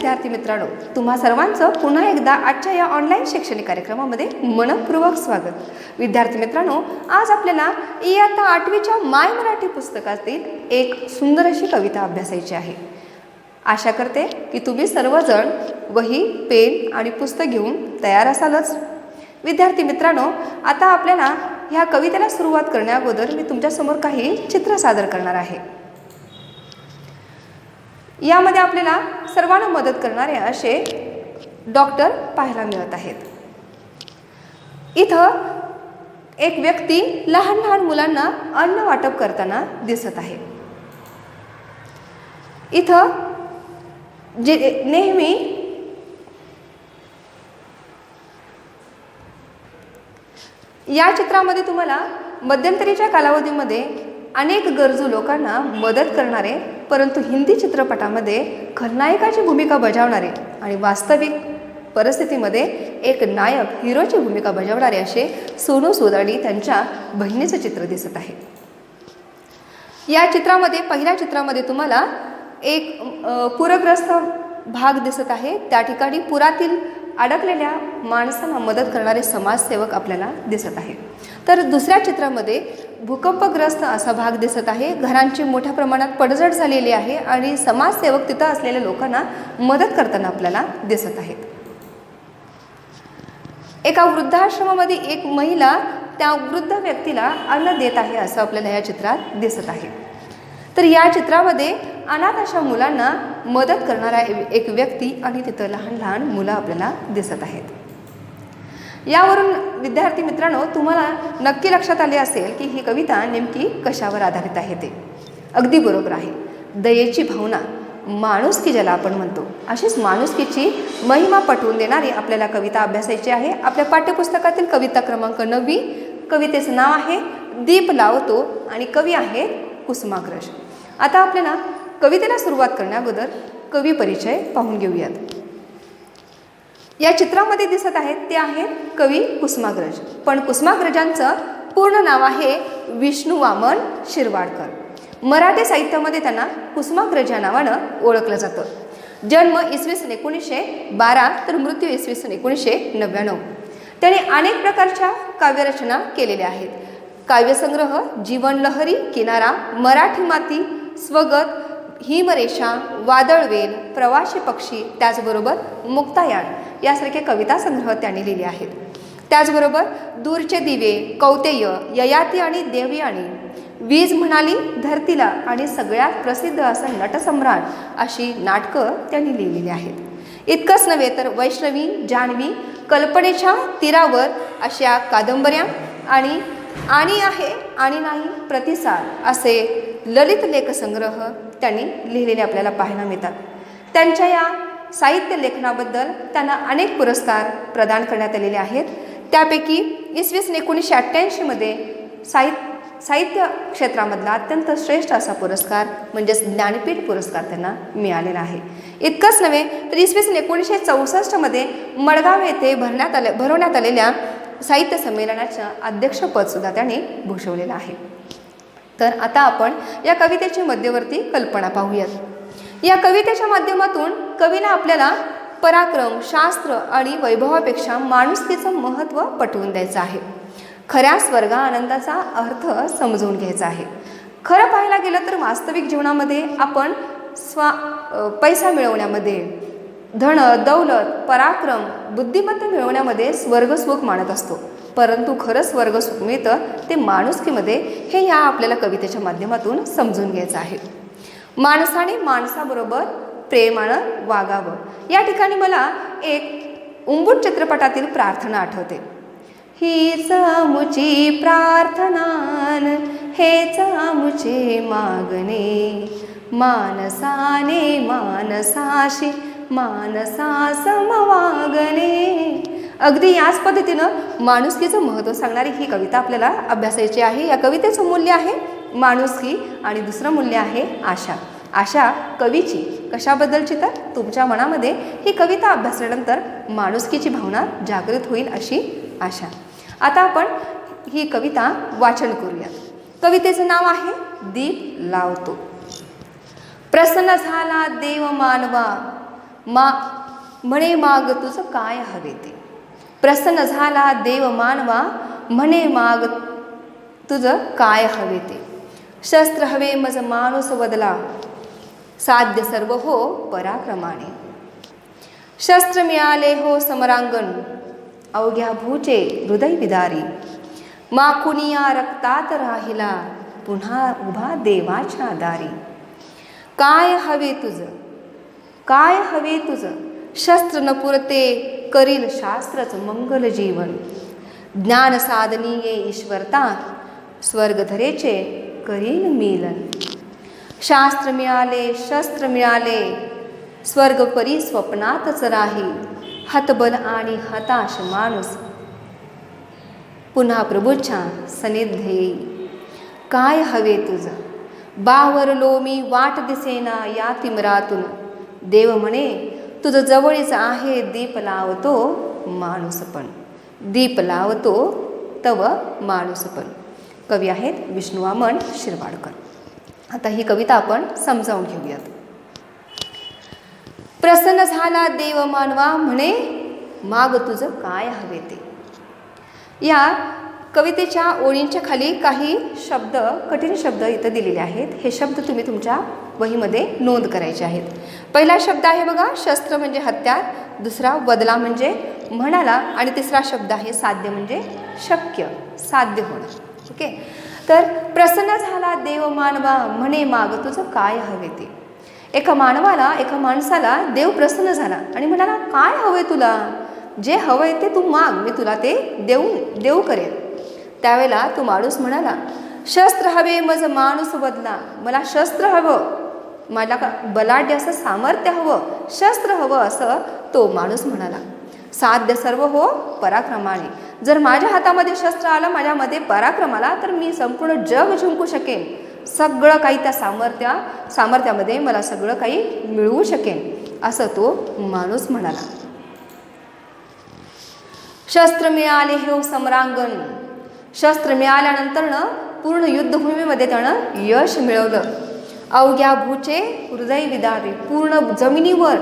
विद्यार्थी मित्रांनो, तुम्हा सर्वांचं पुन्हा एकदा आजच्या या ऑनलाईन शैक्षणिक कार्यक्रमामध्ये मनपूर्वक स्वागत। विद्यार्थी मित्रांनो, आज आपल्याला इयत्ता 8वीच्या माय मराठी पुस्तकातील एक सुंदर अशी कविता अभ्यासायची आहे। आशा करते की तुम्ही सर्वजण वही, पेन आणि पुस्तक घेऊन तयार असालच। विद्यार्थी मित्रांनो, आता आपल्याला ह्या कवितेला सुरुवात करण्याअगोदर मी तुमच्यासमोर काही चित्र सादर करणार आहे। यामध्ये आपल्याला सर्वांना मदत करणारे असे डॉक्टर पाहायला मिळत आहेत। इथं एक व्यक्ती लहान लहान मुलांना अन्न वाटप करताना दिसत आहे। इथं जे नेहमी या चित्रामध्ये तुम्हाला मध्यंतरीच्या कालावधीमध्ये अनेक गरजू लोकांना मदत करणारे, परंतु हिंदी चित्रपटामध्ये खलनायकाची भूमिका बजावणारे आणि वास्तविक परिस्थितीमध्ये एक नायक हिरोची भूमिका बजावणारे असे सोनू सूद आणि त्यांच्या बहिणीचं चित्र दिसत आहे। या चित्रामध्ये पहिल्या चित्रामध्ये तुम्हाला एक पूरग्रस्त भाग दिसत आहे। त्या ठिकाणी पुरातील अडकलेल्या माणसांना मदत करणारे समाजसेवक आपल्याला दिसत आहे। तर दुसऱ्या चित्रामध्ये भूकंपग्रस्त असा भाग दिसत आहे। घरांची मोठ्या प्रमाणात पडझड झालेली आहे आणि समाजसेवक तिथं असलेल्या लोकांना मदत करताना आपल्याला दिसत आहेत। एका वृद्धाश्रमामध्ये एक महिला त्या वृद्ध व्यक्तीला अन्न देत आहे असं आपल्याला या चित्रात दिसत आहे। तर या चित्रामध्ये अनाथ अशा मुलांना मदत करणारा एक व्यक्ती आणि तिथं लहान लहान मुलं आपल्याला दिसत आहेत। यावरून विद्यार्थी मित्रांनो, तुम्हाला नक्की लक्षात आले असेल की ही कविता नेमकी कशावर आधारित आहे ते। अगदी बरोबर आहे, दयेची भावना, माणुसकी ज्याला आपण म्हणतो, अशीच माणुसकीची महिमा पटवून देणारी आपल्याला कविता अभ्यासायची आहे। आपल्या पाठ्यपुस्तकातील कविता क्रमांक 9, कवितेचं नाव आहे दीप लावतो आणि कवी आहे कुसुमाग्रज। आता आपल्याला कवितेला सुरुवात करण्याअगोदर कवी परिचय पाहून घेऊयात। या चित्रामध्ये दिसत आहेत ते आहेत कवी कुसुमाग्रज, पण कुसुमाग्रजांचं पूर्ण नाव आहे विष्णू वामन शिरवाडकर। मराठी साहित्यामध्ये त्यांना कुसुमाग्रज या नावानं ओळखलं जातं। जन्म इसवी सन 1912 तर मृत्यू इसवी सन 1999। त्याने अनेक प्रकारच्या काव्यरचना केलेल्या आहेत। काव्यसंग्रह जीवन लहरी, किनारा, मराठी माती, स्वगत, हिमरेषा, वादळवेल, प्रवासी पक्षी, त्याचबरोबर मुक्तायान यासारखे कविता संग्रह त्यांनी लिहिले आहेत। त्याचबरोबर दूरचे दिवे, कौतेय, ययाती आणि देवयानी, वीज म्हणाली धरतीला आणि सगळ्यात प्रसिद्ध असं नटसम्राट अशी नाटकं त्यांनी लिहिलेली आहेत। इतकंच नव्हे तर वैष्णवी, जान्हवी, कल्पनेच्या तीरावर अशा कादंबऱ्या आणि आहे आणि नाही, प्रतिसाद असे ललित लेखसंग्रह त्यांनी लिहिलेले आपल्याला पाहायला मिळतात। त्यांच्या या साहित्य लेखनाबद्दल त्यांना अनेक पुरस्कार प्रदान करण्यात आलेले आहेत। त्यापैकी इसवी सन 1988 मध्ये साहित्य क्षेत्रामधला अत्यंत श्रेष्ठ असा पुरस्कार म्हणजेच ज्ञानपीठ पुरस्कार त्यांना मिळालेला आहे। इतकंच नव्हे तर इसवी सन 1964 मध्ये मडगाव येथे भरवण्यात आलेल्या साहित्य संमेलनाचं अध्यक्षपद सुद्धा त्यांनी भूषवलेलं आहे। तर आता आपण या कवितेची मध्यवर्ती कल्पना पाहूयात। या कवितेच्या माध्यमातून कवीला आपल्याला पराक्रम, शास्त्र आणि वैभवापेक्षा माणुसकीचं महत्त्व पटवून द्यायचं आहे। खऱ्या स्वर्ग आनंदाचा अर्थ समजून घ्यायचा आहे। खरं पाहायला गेलं तर वास्तविक जीवनामध्ये आपण पैसा मिळवण्यामध्ये, धन, दौलत, पराक्रम, बुद्धिमत्ता मिळवण्यामध्ये स्वर्गसुख मानत असतो, परंतु खरं स्वर्गसुख मिळतं ते माणुसकीमध्ये, हे या आपल्याला कवितेच्या माध्यमातून समजून घ्यायचं आहे। माणसाने माणसाबरोबर प्रेमानं वागावं। या ठिकाणी मला एक उंबूट चित्रपटातील प्रार्थना आठवते। हीच आमुची प्रार्थनान, हेच आमुचे मागणे, मानसाने मानसाशी मानसा समवागणे। अगदी याच पद्धतीनं माणुसकीचं महत्त्व सांगणारी ही कविता आपल्याला अभ्यासायची आहे। या कवितेचं मूल्य आहे माणुसकी आणि दुसरं मूल्य आहे आशा। आशा कवीची कशाबद्दलची तर तुमच्या मनामध्ये ही कविता अभ्यासल्यानंतर माणुसकीची भावना जागृत होईल अशी आशा। आता आपण ही कविता वाचन करूया। कवितेचं नाव आहे दीप लावतो। प्रसन्न झाला देव मानवा, म्हणे माग तुझं काय हवे ते. प्रसन्न झाला देव मानवा, म्हणे माग तुझं काय हवे ते. शस्त्र हवे मज माणूस वदला, साध्य सर्व हो पराक्रमाने. शस्त्र मिळाले हो समरांगण, अवघ्या भूचे हृदय विदारी. माखुनिया रक्तात राहिला, पुन्हा उभा देवाच्या दारी. काय हवे तुझं, काय हवे तुझं, शस्त्र न पुरते करील शास्त्रच मंगल जीवन. ज्ञान साधनीये ईश्वरता, स्वर्गधरेचे करील मिलन. शास्त्र मिळाले शस्त्र मिळाले, स्वर्गपरी स्वप्नातच राही. हतबल आणि हताश माणूस, पुन्हा प्रभूच्या सनिध्य येई. काय हवे तुझं, बावरलो मी वाट दिसेना या तिमिरातून. देव म्हणे तुझं जवळीच आहे, दीप लावतो माणूसपण. दीप लावतो तव माणूसपण. कवी आहेत विष्णू वामन शिरवाडकर. आता ही कविता आपण समजावून घेऊयात. प्रसन्न झाला देव मानवा, म्हणे माग तुझं काय हवे ते. या कवितेच्या ओळींच्या खाली काही शब्द, कठीण शब्द इथं दिलेले आहेत. हे शब्द तुम्ही तुमच्या वहीमध्ये नोंद करायचे आहेत. पहिला शब्द आहे बघा, शस्त्र म्हणजे हत्यार. दुसरा वदला म्हणजे म्हणाला. आणि तिसरा शब्द आहे साध्य म्हणजे शक्य, साध्य होणं. ओके. तर प्रसन्न झाला देव मानवा, म्हणे माग तुझं काय हवे ते. एका मानवाला, एका माणसाला देव प्रसन्न झाला आणि म्हणाला काय हवे तुला, जे हवंय ते तू माग, मी तुला ते देऊ करेन. त्यावेळेला तो माणूस म्हणाला शस्त्र हवे मज माणूस बदला. मला शस्त्र हवं, मला बलाढ्य असं सामर्थ्य हवं, शस्त्र हवं असं तो माणूस म्हणाला. साध्य सर्व हो पराक्रमाने. जर माझ्या हातामध्ये शस्त्र आलं, माझ्यामध्ये पराक्रम आला, तर मी संपूर्ण जग जिंकू शकेन. सगळं काही त्या सामर्थ्यामध्ये मला सगळं काही मिळवू शकेन असं तो माणूस म्हणाला. शस्त्र मिळाले हे सम्रांगण. शस्त्र मिळाल्यानंतरनं पूर्ण युद्धभूमीमध्ये त्यानं यश मिळवलं. अवघ्या भूचे हृदय विदारे. पूर्ण जमिनीवर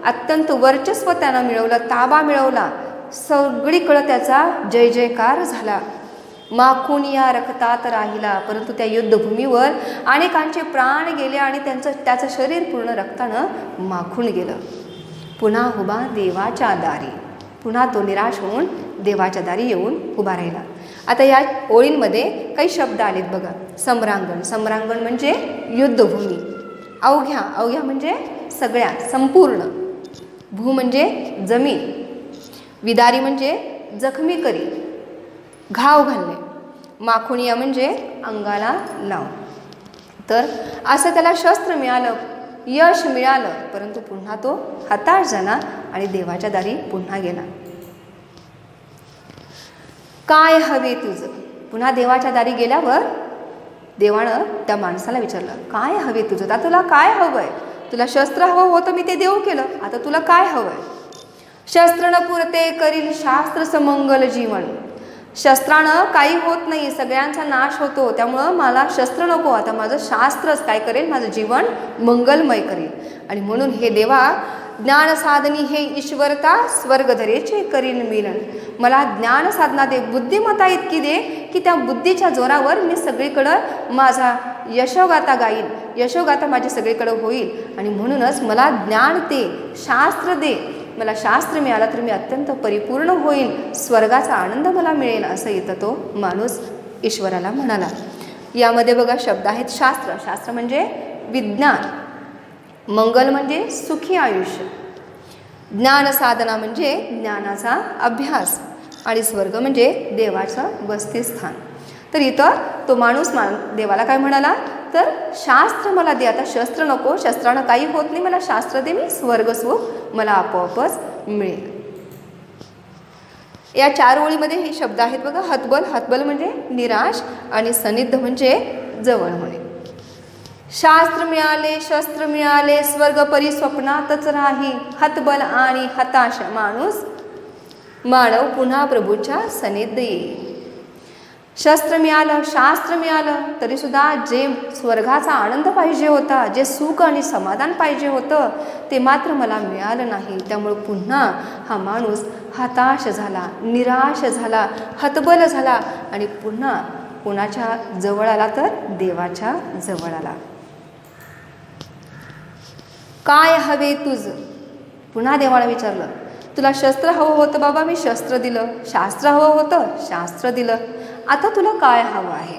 अत्यंत वर्चस्व त्यानं मिळवलं, ताबा मिळवला. सगळीकडं त्याचा जय जयकार झाला. माखुनिया रक्तात राहिला. परंतु त्या युद्धभूमीवर अनेकांचे प्राण गेले आणि त्याचं शरीर पूर्ण रक्तानं माखून गेलं. पुन्हा उभा देवाच्या दारी. पुन्हा तो निराश होऊन देवाच्या दारी येऊन उभा राहिला. आता या ओळींमध्ये काही शब्द आलेत बघा. सम्रांगण. सम्रांगण म्हणजे युद्धभूमी. अवघ्या म्हणजे सगळ्या, संपूर्ण. भू म्हणजे जमीन. विदारी म्हणजे जखमी करी, घाव घालणे. माखुनिया म्हणजे अंगाला लावून. तर असं त्याला शस्त्र मिळालं, यश मिळालं, परंतु पुन्हा तो हताश झाला आणि देवाच्या दारी पुन्हा गेला. काय हवे तुझं. पुन्हा देवाच्या दारी गेल्यावर देवानं त्या माणसाला विचारलं काय हवे तुझं. आता तुला काय हवंय. तुला शस्त्र हवं होतं, मी ते देऊ केलं, आता तुला काय हवंय. शस्त्र न पुरते करील शास्त्र समंगल जीवन. शस्त्रानं काही होत नाही, सगळ्यांचा नाश होतो. त्यामुळं मला शस्त्र नको, आता माझं शास्त्रच काय करेल, माझं जीवन मंगलमय करेल. आणि म्हणून हे देवा, ज्ञान साधनी हे ईश्वरता, स्वर्गधरेचे करीन मिलन. मला ज्ञान साधना दे, बुद्धिमत्ता इतकी दे की त्या बुद्धीच्या जोरावर मी सगळीकडं माझा यशोगाथा गाईन, यशोगाथा माझी सगळीकडं होईल. आणि म्हणूनच मला ज्ञान दे, शास्त्र दे. मला शास्त्र मिळालं तर मी अत्यंत परिपूर्ण होईल, स्वर्गाचा आनंद मला मिळेल, असं इथं तो माणूस ईश्वराला म्हणाला. यामध्ये बघा शब्द आहेत. शास्त्र. शास्त्र म्हणजे विज्ञान. मंगल म्हणजे सुखी आयुष्य. ज्ञान साधना म्हणजे ज्ञानाचा अभ्यास. आणि स्वर्ग म्हणजे देवाचं वसतिस्थान. तर इथं तो माणूस देवाला काय म्हणाला, तर शास्त्र मला दे. आता शस्त्र नको, शस्त्रानं काही होत नाही, मला शास्त्र दे, मी स्वर्गसुख मला आपोआपच मिळेल. या 4 ओळीमध्ये हे शब्द आहेत बघा. हतबल. हतबल म्हणजे निराश आणि सनिध्य म्हणजे जवळ होणे. शास्त्र मिळाले, शस्त्र मिळाले, स्वर्गपरी स्वप्नातच राही. हतबल आणि हताश माणूस, मानव पुन्हा प्रभूच्या सनिध्य येईल. शस्त्र मिळालं, शास्त्र मिळालं, तरीसुद्धा जे स्वर्गाचा आनंद पाहिजे होता, जे सुख आणि समाधान पाहिजे होतं, ते मात्र मला मिळालं नाही. त्यामुळे पुन्हा हा माणूस हताश झाला, निराश झाला, हतबल झाला आणि पुन्हा कोणाच्या जवळ आला तर देवाच्या जवळ आला. काय हवे तुझं? पुन्हा देवाला विचारलं. तुला शस्त्र हवं होतं बाबा, मी शस्त्र दिलं. शास्त्र हवं होतं, शास्त्र दिलं. आता तुला काय हवं आहे?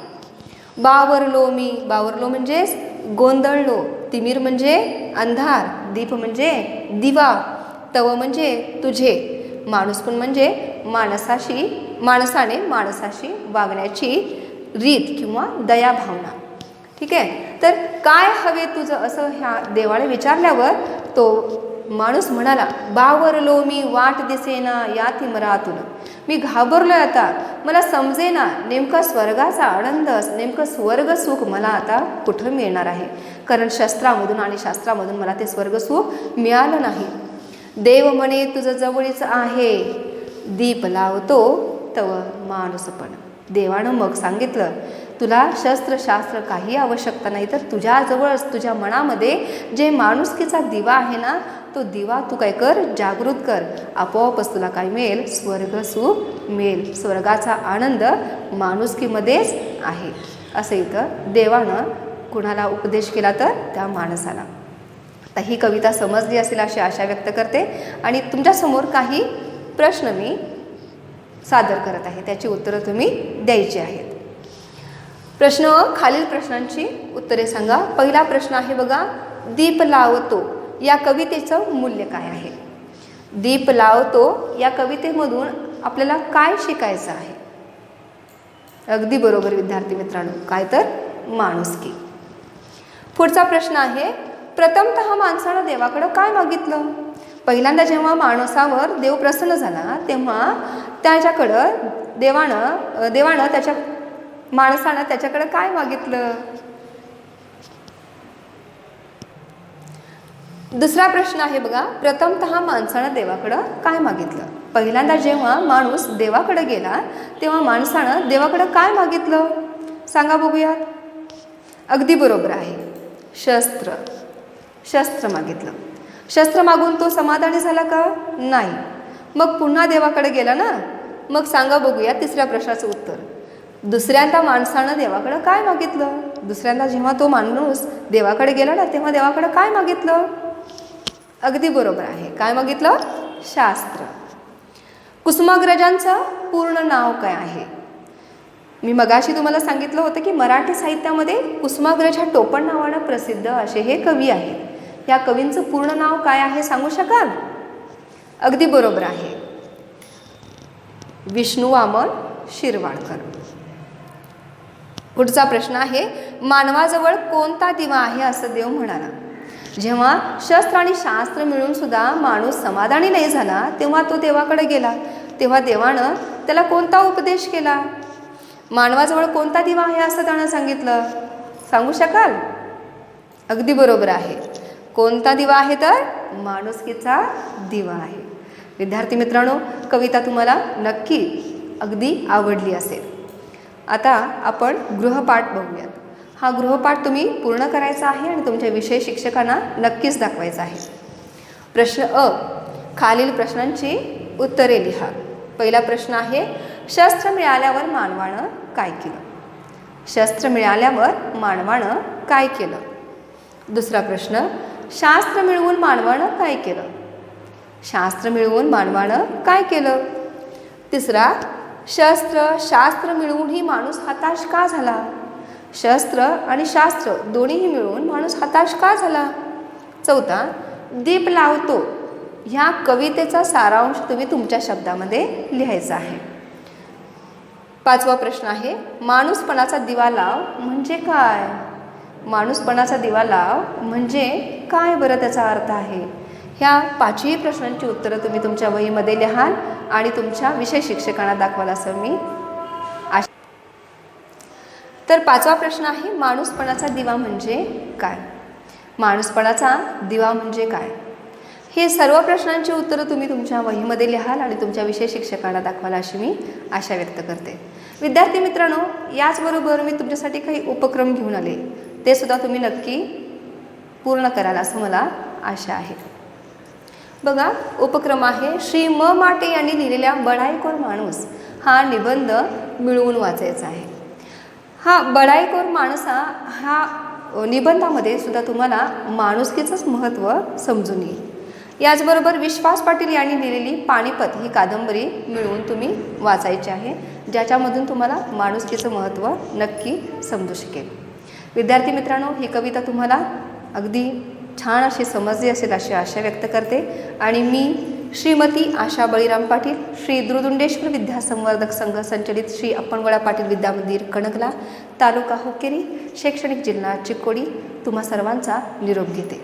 बावरलो मी. बावरलो म्हणजे गोंधळलो. तिमीर म्हणजे अंधार. दीप म्हणजे दिवा. तव म्हणजे तुझे. माणूसपण म्हणजे माणसाने माणसाशी वागण्याची रीत किंवा दया भावना. ठीक आहे. तर काय हवे तुझं असं ह्या देवाला विचारल्यावर तो माणूस म्हणाला, बावरलो मी, वाट दिसेना या तिमरातून. मी घाबरलोय आता, मला समजेना नेमका स्वर्गाचा आनंद, नेमकं स्वर्ग सुख मला आता कुठं मिळणार आहे. कारण शस्त्रामधून आणि शास्त्रामधून मला ते स्वर्ग सुख मिळालं नाही. देव म्हणे तुझं जवळीच आहे, दीप लावतो तव माणूसपण. देवानं मग सांगितलं, तुला शस्त्रशास्त्र काही आवश्यकता नाही, तर तुझ्याजवळच तुझ्या मनामध्ये जे माणुसकीचा दिवा आहे ना, तो दिवा तू काय कर, जागृत कर. आपोआपच तुला काय मिळेल? स्वर्ग सुख मिळेल. स्वर्गाचा आनंद माणुसकीमध्येच आहे. असं इथं देवानं कुणाला उपदेश केला तर त्या माणसाला. आता ही कविता समजली असेल अशी आशा व्यक्त करते आणि तुमच्यासमोर काही प्रश्न मी सादर करत आहे, त्याची उत्तरं तुम्ही द्यायची आहेत. प्रश्न, खालील प्रश्नांची उत्तरे सांगा. पहिला प्रश्न आहे बघा, दीप लावतो या कवितेचं मूल्य काय आहे? दीप लावतो या कवितेमधून आपल्याला काय शिकायचं आहे? अगदी बरोबर विद्यार्थी मित्रांनो, काय तर माणुसकी. पुढचा प्रश्न आहे, प्रथमतः माणसानं देवाकडं काय मागितलं? पहिल्यांदा जेव्हा माणसावर देव प्रसन्न झाला तेव्हा त्याच्याकडं माणसानं त्याच्याकडं काय मागितलं? दुसरा प्रश्न आहे बघा, प्रथमतः माणसानं देवाकडं काय मागितलं? पहिल्यांदा जेव्हा माणूस देवाकडे गेला तेव्हा माणसानं देवाकडं काय मागितलं? सांगा बघूया. अगदी बरोबर आहे, शस्त्र मागितलं. शस्त्र मागून तो समाधानी झाला का? नाही. मग पुन्हा देवाकडे गेला ना. मग सांगा बघूया तिसऱ्या प्रश्नाचं उत्तर. दुसऱ्यांदा माणसानं देवाकडं काय मागितलं? दुसऱ्यांदा जेव्हा तो माणूस देवाकडे गेला ना तेव्हा देवाकडं काय मागितलं? अगदी बरोबर आहे, काय मागितलं? शास्त्र. कुसुमाग्रजांचं पूर्ण नाव काय आहे? मी मगाशी तुम्हाला सांगितलं होतं की मराठी साहित्यामध्ये कुसुमाग्रज ह्या टोपण नावानं प्रसिद्ध असे हे कवी आहेत. या कवींचं पूर्ण नाव काय आहे सांगू शकाल? अगदी बरोबर आहे, विष्णू वामन शिरवाडकर. पुढचा प्रश्न आहे, मानवाजवळ कोणता दिवा आहे असं देव म्हणाला? जेव्हा शस्त्र आणि शास्त्र मिळून सुद्धा माणूस समाधानी नाही झाला तेव्हा तो देवाकडे गेला. तेव्हा देवानं त्याला कोणता उपदेश केला? मानवाजवळ कोणता दिवा आहे असं त्यानं सांगितलं? सांगू शकाल? अगदी बरोबर आहे, कोणता दिवा आहे तर माणुसकीचा दिवा आहे. विद्यार्थी मित्रांनो, कविता तुम्हाला नक्की अगदी आवडली असेल. आता आपण गृहपाठ बघूयात. हा गृहपाठ तुम्ही पूर्ण करायचा आहे आणि तुमच्या विषय शिक्षकांना नक्कीच दाखवायचा आहे. प्रश्न अ, खालील प्रश्नांची उत्तरे लिहा. पहिला प्रश्न आहे, शस्त्र मिळाल्यावर मानवानं काय केलं? शस्त्र मिळाल्यावर मानवानं काय केलं? दुसरा प्रश्न, शास्त्र मिळवून मानवानं काय केलं? शास्त्र मिळवून मानवानं काय केलं? तिसरा, शास्त्र मिळवूनही माणूस हताश का झाला? शस्त्र आणि शास्त्र दोन्हीही मिळून माणूस हताश का झाला? चौथा, दीप लावतो ह्या कवितेचा सारांश तुम्ही तुमच्या शब्दामध्ये लिहायचा आहे. पाचवा प्रश्न आहे, माणूसपणाचा दिवा लाव म्हणजे काय? माणूसपणाचा दिवा लाव म्हणजे काय बरं त्याचा अर्थ आहे? ह्या पाचही प्रश्नांची उत्तरं तुम्ही तुमच्या वहीमध्ये लिहाल आणि तुमच्या विषय शिक्षकांना दाखवाल असं मी आशा. तर पाचवा प्रश्न आहे, माणूसपणाचा दिवा म्हणजे काय? माणूसपणाचा दिवा म्हणजे काय? हे सर्व प्रश्नांची उत्तरं तुम्ही तुमच्या वहीमध्ये लिहाल आणि तुमच्या विषय शिक्षकांना दाखवाल अशी मी आशा व्यक्त करते. विद्यार्थी मित्रांनो, याचबरोबर मी तुमच्यासाठी काही उपक्रम घेऊन आले, ते सुद्धा तुम्ही नक्की पूर्ण कराल असं मला आशा आहे. बघा, उपक्रम आहे श्री म माटे यांनी लिहिलेल्या बढाईखोर माणूस हा निबंध मिळवून वाचायचा आहे. हा बढाईखोर माणसा हा निबंधामध्ये सुद्धा तुम्हाला माणुसकीचंच महत्त्व समजून येईल. याचबरोबर विश्वास पाटील यांनी लिहिलेली पानिपत ही कादंबरी मिळवून तुम्ही वाचायची आहे, ज्याच्यामधून तुम्हाला माणुसकीचं महत्त्व नक्की समजू शकेल. विद्यार्थी मित्रांनो, ही कविता तुम्हाला अगदी छान अशी समजली असेल अशी आशा व्यक्त करते आणि मी श्रीमती आशा बळीराम पाटील, श्री दुर्दुंडेश्वर विद्यासंवर्धक संघ संचलित श्री अप्पनगोळा पाटील विद्यामंदिर कणकला, तालुका हुक्केरी, शैक्षणिक जिल्हा चिकोडी, तुम्हा सर्वांचा निरोप घेते.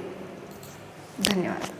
धन्यवाद.